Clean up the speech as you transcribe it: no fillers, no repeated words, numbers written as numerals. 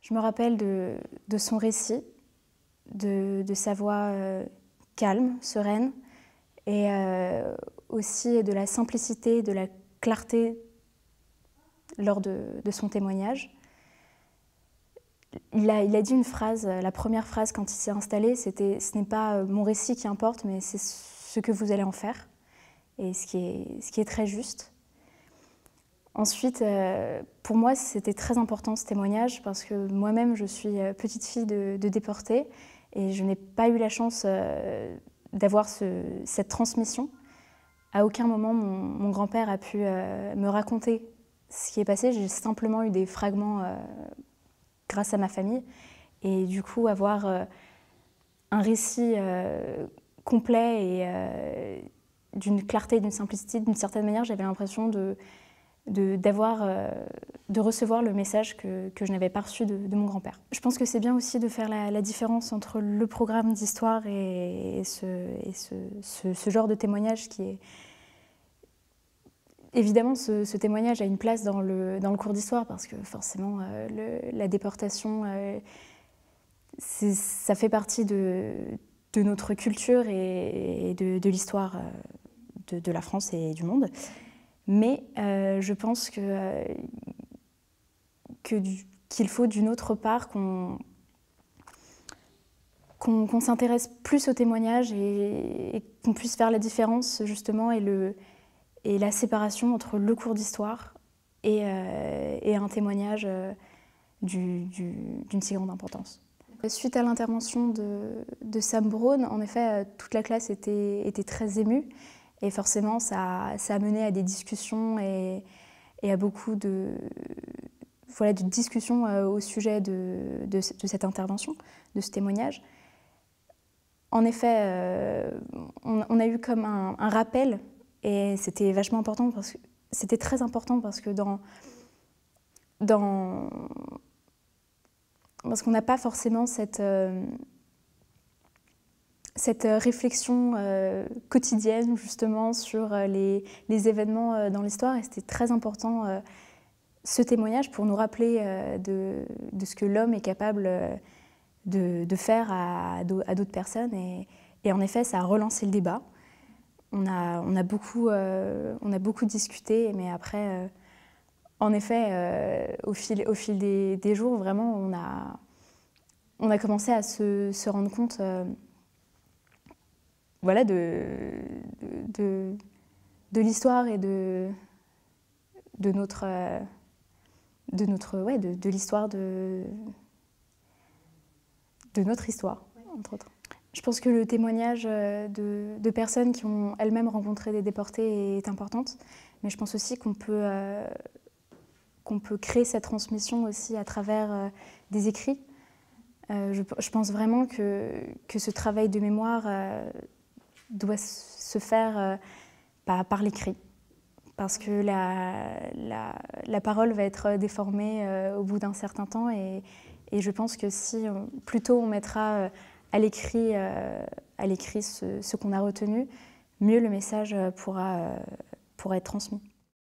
Je me rappelle de son récit, de sa voix calme, sereine, et aussi de la simplicité, de la clarté lors de son témoignage. Il a dit une phrase, la première phrase quand il s'est installé, c'était « ce n'est pas mon récit qui importe, mais c'est ce que vous allez en faire », et ce qui est très juste. Ensuite, pour moi, c'était très important ce témoignage parce que moi-même, je suis petite fille de déportés et je n'ai pas eu la chance d'avoir cette transmission. À aucun moment, mon grand-père a pu me raconter ce qui est passé. J'ai simplement eu des fragments grâce à ma famille. Et du coup, avoir un récit complet et d'une clarté, d'une simplicité, d'une certaine manière, j'avais l'impression de recevoir le message que je n'avais pas reçu de mon grand-père. Je pense que c'est bien aussi de faire la différence entre le programme d'histoire et ce genre de témoignage qui est... Évidemment, ce témoignage a une place dans le cours d'histoire parce que forcément, la déportation, ça fait partie de notre culture et de l'histoire de la France et du monde. Mais je pense qu'il faut d'une autre part qu'on s'intéresse plus au témoignage et qu'on puisse faire la différence justement et la séparation entre le cours d'histoire et un témoignage d'une si grande importance. Suite à l'intervention de Sam Brown, en effet, toute la classe était très émue. Et forcément, ça a mené à des discussions et à beaucoup de discussions au sujet de cette intervention, de ce témoignage. En effet, on a eu comme un rappel, et c'était vachement important, c'était très important parce que parce qu'on n'a pas forcément cette réflexion quotidienne justement sur les événements dans l'histoire, et c'était très important ce témoignage pour nous rappeler de ce que l'homme est capable de faire à d'autres personnes, et en effet ça a relancé le débat. On a beaucoup discuté, mais après en effet au fil des jours vraiment on a commencé à se rendre compte voilà, de l'histoire et de l'histoire de notre histoire, entre autres. Je pense que le témoignage de personnes qui ont elles-mêmes rencontré des déportés est importante, mais je pense aussi qu'on peut créer cette transmission aussi à travers des écrits. Je pense vraiment que ce travail de mémoire doit se faire par l'écrit, parce que la parole va être déformée au bout d'un certain temps, et je pense que si plus tôt on mettra à l'écrit ce qu'on a retenu, mieux le message pourra être transmis.